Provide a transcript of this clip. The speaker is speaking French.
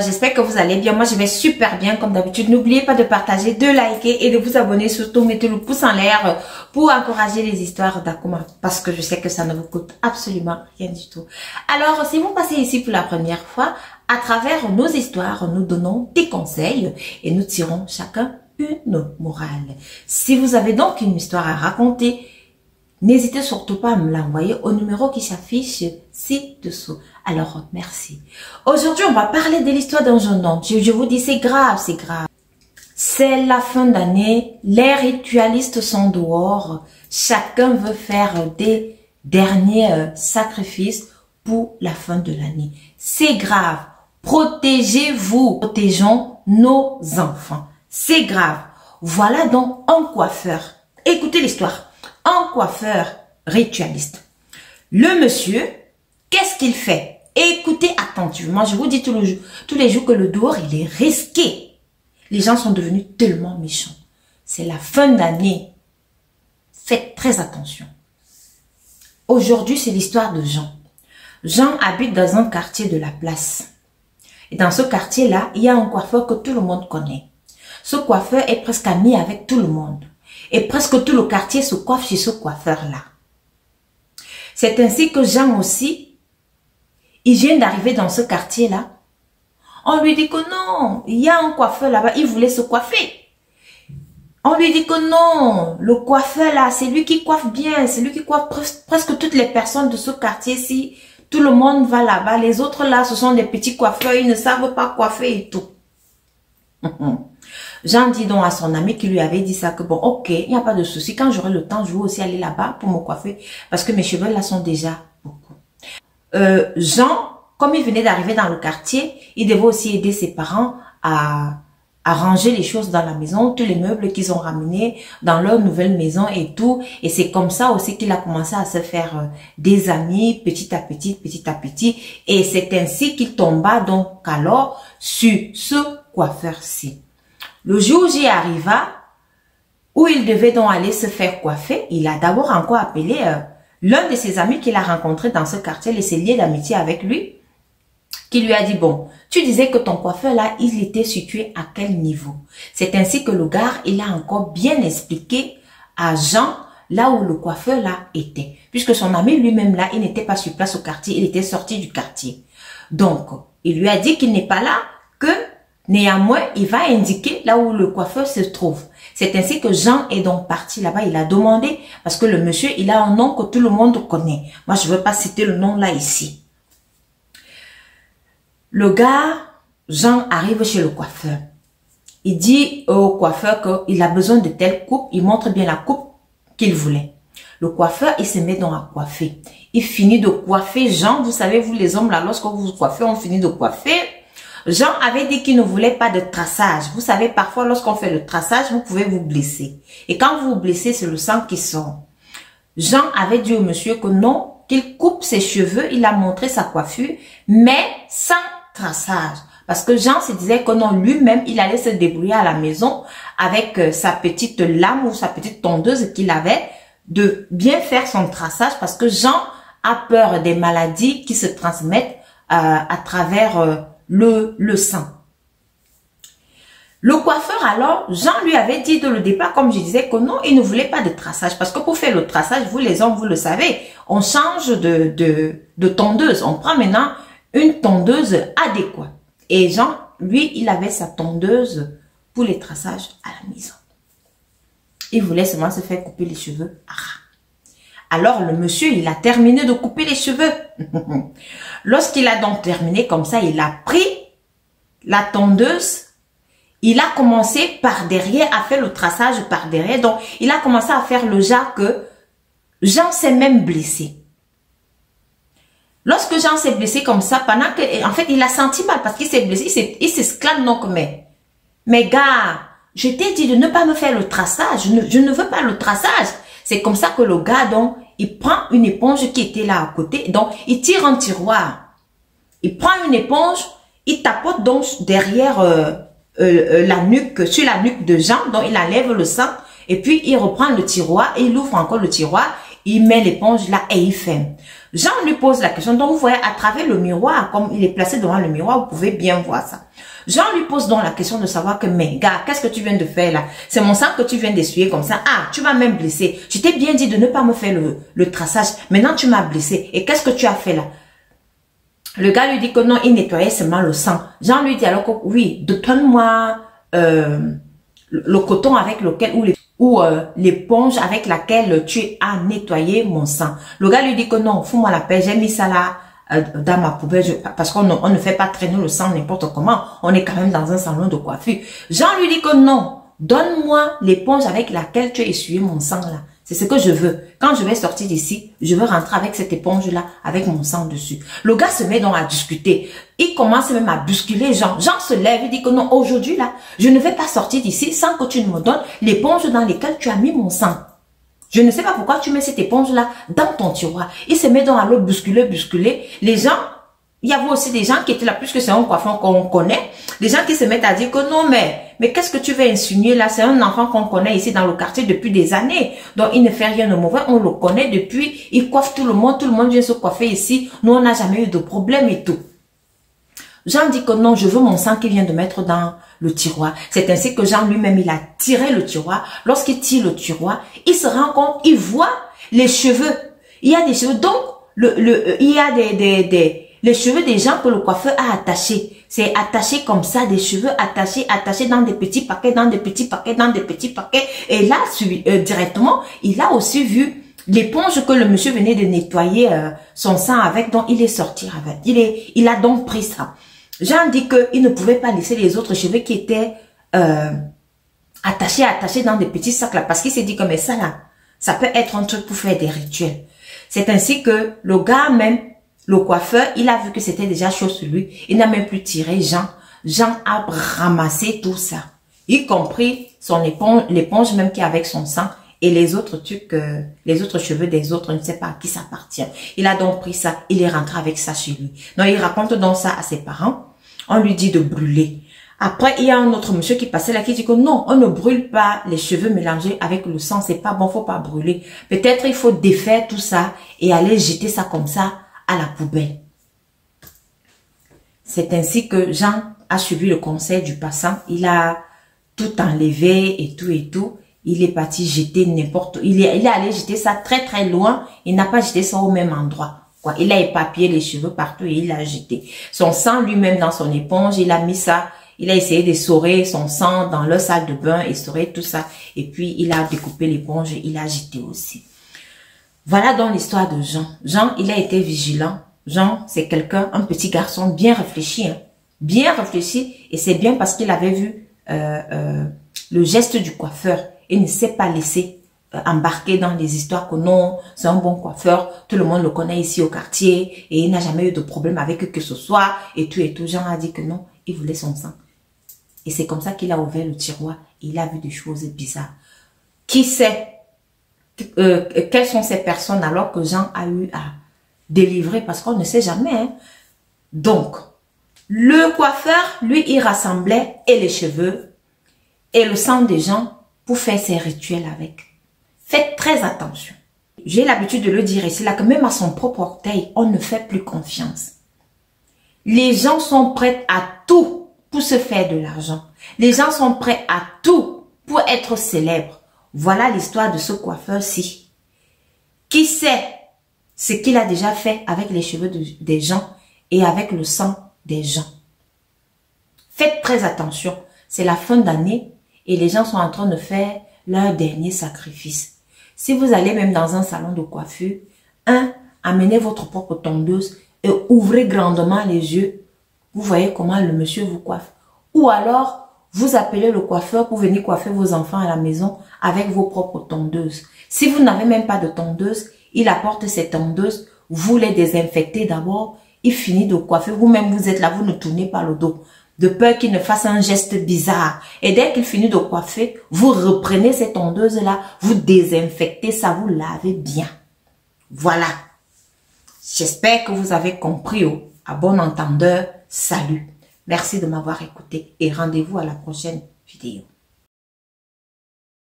j'espère que vous allez bien. Moi, je vais super bien comme d'habitude. N'oubliez pas de partager, de liker et de vous abonner. Surtout, mettez le pouce en l'air pour encourager les histoires d'Akuma parce que je sais que ça ne vous coûte absolument rien du tout. Alors, si vous passez ici pour la première fois, à travers nos histoires, nous donnons des conseils et nous tirons chacun une morale. Si vous avez donc une histoire à raconter, n'hésitez surtout pas à me l'envoyer au numéro qui s'affiche ci-dessous. Alors, merci. Aujourd'hui, on va parler de l'histoire d'un jeune homme. Je vous dis, c'est grave, c'est grave. C'est la fin d'année, les ritualistes sont dehors. Chacun veut faire des derniers sacrifices pour la fin de l'année. C'est grave. Protégez-vous. Protégeons nos enfants. C'est grave. Voilà donc un coiffeur. Écoutez l'histoire. Un coiffeur ritualiste. Le monsieur, qu'est-ce qu'il fait? Écoutez attentivement. Je vous dis tous les jours que le dehors, il est risqué. Les gens sont devenus tellement méchants. C'est la fin d'année. Faites très attention. Aujourd'hui, c'est l'histoire de Jean. Jean habite dans un quartier de la place. Et dans ce quartier-là, il y a un coiffeur que tout le monde connaît. Ce coiffeur est presque ami avec tout le monde. Et presque tout le quartier se coiffe chez ce coiffeur-là. C'est ainsi que Jean aussi, il vient d'arriver dans ce quartier-là. On lui dit que non, il y a un coiffeur là-bas, il voulait se coiffer. On lui dit que non, le coiffeur là, c'est lui qui coiffe bien, c'est lui qui coiffe presque toutes les personnes de ce quartier-ci. Tout le monde va là-bas, les autres là, ce sont des petits coiffeurs, ils ne savent pas coiffer et tout. Jean dit donc à son ami qui lui avait dit ça que bon, ok, il n'y a pas de souci. Quand j'aurai le temps, je vais aussi aller là-bas pour me coiffer parce que mes cheveux là sont déjà beaucoup. Jean, comme il venait d'arriver dans le quartier, il devait aussi aider ses parents à ranger les choses dans la maison, tous les meubles qu'ils ont ramenés dans leur nouvelle maison et tout. Et c'est comme ça aussi qu'il a commencé à se faire des amis petit à petit, petit à petit. Et c'est ainsi qu'il tomba donc alors sur ce coiffeur-ci. Le jour où j'y arriva, où il devait donc aller se faire coiffer, il a d'abord encore appelé l'un de ses amis qu'il a rencontré dans ce quartier, il s'est lié d'amitié avec lui, qui lui a dit, bon, tu disais que ton coiffeur là, il était situé à quel niveau? C'est ainsi que le gars, il a encore bien expliqué à Jean là où le coiffeur là était. Puisque son ami lui-même là, il n'était pas sur place au quartier, il était sorti du quartier. Donc, il lui a dit qu'il n'est pas là, que néanmoins, il va indiquer là où le coiffeur se trouve. C'est ainsi que Jean est donc parti là-bas. Il a demandé, parce que le monsieur, il a un nom que tout le monde connaît. Moi, je ne veux pas citer le nom là ici. Le gars, Jean, arrive chez le coiffeur. Il dit au coiffeur qu'il a besoin de telle coupe. Il montre bien la coupe qu'il voulait. Le coiffeur, il se met donc à coiffer. Il finit de coiffer Jean. Vous savez, vous les hommes là, lorsque vous vous coiffez, on finit de coiffer. Jean avait dit qu'il ne voulait pas de traçage. Vous savez, parfois, lorsqu'on fait le traçage, vous pouvez vous blesser. Et quand vous vous blessez, c'est le sang qui sort. Jean avait dit au monsieur que non, qu'il coupe ses cheveux. Il a montré sa coiffure, mais sans traçage. Parce que Jean se disait que non, lui-même, il allait se débrouiller à la maison avec sa petite lame ou sa petite tondeuse qu'il avait de bien faire son traçage parce que Jean a peur des maladies qui se transmettent à travers le sang. Le coiffeur alors, Jean lui avait dit de le départ, comme je disais, que non, il ne voulait pas de traçage. Parce que pour faire le traçage, vous les hommes, vous le savez, on change de tondeuse. On prend maintenant une tondeuse adéquate. Et Jean, lui, il avait sa tondeuse pour les traçages à la maison. Il voulait seulement se faire couper les cheveux. Alors le monsieur, il a terminé de couper les cheveux. Lorsqu'il a donc terminé comme ça, il a pris la tondeuse. Il a commencé par derrière à faire le traçage par derrière. Donc, il a commencé à faire le genre que Jean s'est même blessé. Lorsque Jean s'est blessé comme ça, pendant que, en fait, il a senti mal parce qu'il s'est blessé, il s'exclame donc, mais gars, je t'ai dit de ne pas me faire le traçage, je ne veux pas le traçage. C'est comme ça que le gars, donc, il prend une éponge qui était là à côté, donc, il tire un tiroir. Il prend une éponge, il tapote donc derrière la nuque, sur la nuque de Jean, donc il enlève le sang, et puis il reprend le tiroir, et il ouvre encore le tiroir, il met l'éponge là et il ferme. Jean lui pose la question. Donc, vous voyez, à travers le miroir, comme il est placé devant le miroir, vous pouvez bien voir ça. Jean lui pose donc la question de savoir que, mais gars, qu'est-ce que tu viens de faire là? C'est mon sang que tu viens d'essuyer comme ça. Ah, tu m'as même blessé. Je t'ai bien dit de ne pas me faire le traçage. Maintenant, tu m'as blessé. Et qu'est-ce que tu as fait là? Le gars lui dit que non, il nettoyait seulement le sang. Jean lui dit alors que oui, donne-moi le coton avec lequel, ou l'éponge avec laquelle tu as nettoyé mon sang. Le gars lui dit que non, fous-moi la paix, j'ai mis ça là dans ma poubelle, parce qu'on ne fait pas traîner le sang n'importe comment. On est quand même dans un salon de coiffure. Jean lui dit que non, donne-moi l'éponge avec laquelle tu as essuyé mon sang là. C'est ce que je veux. Quand je vais sortir d'ici, je veux rentrer avec cette éponge-là, avec mon sang dessus. Le gars se met donc à discuter. Il commence même à bousculer Jean. Jean se lève et dit que non, aujourd'hui là, je ne vais pas sortir d'ici sans que tu ne me donnes l'éponge dans laquelle tu as mis mon sang. Je ne sais pas pourquoi tu mets cette éponge-là dans ton tiroir. Il se met donc à le bousculer. Les gens, il y avait aussi des gens qui étaient là, puisque c'est un coiffeur qu'on connaît, des gens qui se mettent à dire que non, mais qu'est-ce que tu veux insinuer là? C'est un enfant qu'on connaît ici dans le quartier depuis des années. Donc, il ne fait rien de mauvais. On le connaît depuis. Il coiffe tout le monde vient se coiffer ici. Nous, on n'a jamais eu de problème et tout. Jean dit que non, je veux mon sang qu'il vient de mettre dans le tiroir. C'est ainsi que Jean lui-même, il a tiré le tiroir. Lorsqu'il tire le tiroir, il se rend compte, il voit les cheveux. Il y a des cheveux. Donc, il y a les cheveux des gens que le coiffeur a attachés. C'est attaché comme ça, des cheveux attachés dans des petits paquets, Et là, directement, il a aussi vu l'éponge que le monsieur venait de nettoyer son sang avec, donc il est sorti avec. Il a donc pris ça. Jean dit qu'il ne pouvait pas laisser les autres cheveux qui étaient attachés dans des petits sacs là, parce qu'il s'est dit que mais ça là, ça peut être un truc pour faire des rituels. C'est ainsi que le gars même, le coiffeur, il a vu que c'était déjà chaud sur lui. Il n'a même plus tiré Jean. Jean a ramassé tout ça, y compris son l'éponge même qui est avec son sang et les autres trucs, les autres cheveux des autres, je ne sais pas à qui ça appartient. Il a donc pris ça, il est rentré avec ça chez lui. Donc il raconte donc ça à ses parents. On lui dit de brûler. Après, il y a un autre monsieur qui passait là qui dit que non, on ne brûle pas les cheveux mélangés avec le sang, c'est pas bon, faut pas brûler. Peut-être il faut défaire tout ça et aller jeter ça comme ça à la poubelle. C'est ainsi que Jean a suivi le conseil du passant. Il a tout enlevé et tout. Il est parti jeter n'importe où. Il est allé jeter ça très loin. Il n'a pas jeté ça au même endroit. Il a éparpillé les cheveux partout et il a jeté. Son sang lui-même dans son éponge, il a mis ça. Il a essayé d'essorer son sang dans leur salle de bain, essorer tout ça. Et puis, il a découpé l'éponge et il a jeté aussi. Voilà donc l'histoire de Jean. Jean, il a été vigilant. Jean, c'est quelqu'un, un petit garçon bien réfléchi. Hein, bien réfléchi. Et c'est bien parce qu'il avait vu le geste du coiffeur. Il ne s'est pas laissé embarquer dans les histoires que non, c'est un bon coiffeur, tout le monde le connaît ici au quartier et il n'a jamais eu de problème avec eux que ce soit et tout. Jean a dit que non, il voulait son sang. Et c'est comme ça qu'il a ouvert le tiroir et il a vu des choses bizarres. Qui sait quelles sont ces personnes alors que Jean a eu à délivrer parce qu'on ne sait jamais. Hein. Donc, le coiffeur, lui, il rassemblait et les cheveux et le sang des gens pour faire ses rituels avec. Faites très attention. J'ai l'habitude de le dire ici, là, que même à son propre orteil, on ne fait plus confiance. Les gens sont prêts à tout pour se faire de l'argent. Les gens sont prêts à tout pour être célèbres. Voilà l'histoire de ce coiffeur-ci. Qui sait ce qu'il a déjà fait avec les cheveux des gens et avec le sang des gens. Faites très attention. C'est la fin d'année et les gens sont en train de faire leur dernier sacrifice. Si vous allez même dans un salon de coiffure, amenez votre propre tondeuse et ouvrez grandement les yeux. Vous voyez comment le monsieur vous coiffe. Ou alors, vous appelez le coiffeur pour venir coiffer vos enfants à la maison avec vos propres tondeuses. Si vous n'avez même pas de tondeuse, il apporte ces tondeuses, vous les désinfectez d'abord, il finit de coiffer. Vous-même, vous êtes là, vous ne tournez pas le dos. De peur qu'il ne fasse un geste bizarre. Et dès qu'il finit de coiffer, vous reprenez ces tondeuses-là, vous désinfectez ça, vous lavez bien. Voilà. J'espère que vous avez compris. À bon entendeur, salut. Merci de m'avoir écouté et rendez-vous à la prochaine vidéo.